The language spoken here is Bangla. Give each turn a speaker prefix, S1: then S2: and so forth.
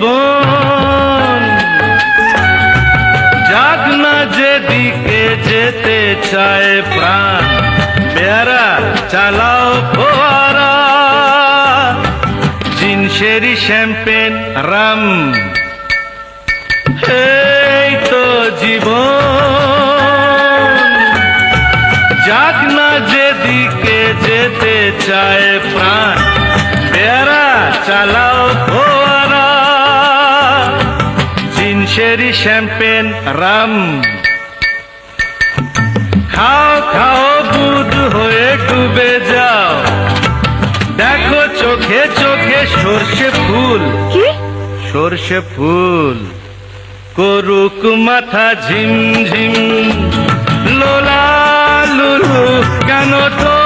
S1: জীবন, যাক না যেদিকে যেতে চায় প্রাণ, পেয়ারা চালাও ফোয়ারা, জিনসেরি শ্যাম্পেন রাম, এই তো জীবন, যাক না যেদিকে যেতে চায় প্রাণ, পেয়ারা চালাও ফোয়ারা, জিনসেরি শ্যাম্পেন রাম। খাও খাও বুধ হয়ে ডুবে যাও, দেখো চোখে চোখে সর্ষে ফুল,
S2: কি?
S1: সর্ষে ফুল করুক মাথা ঝিমঝিম, লোলা লুলু কেন তো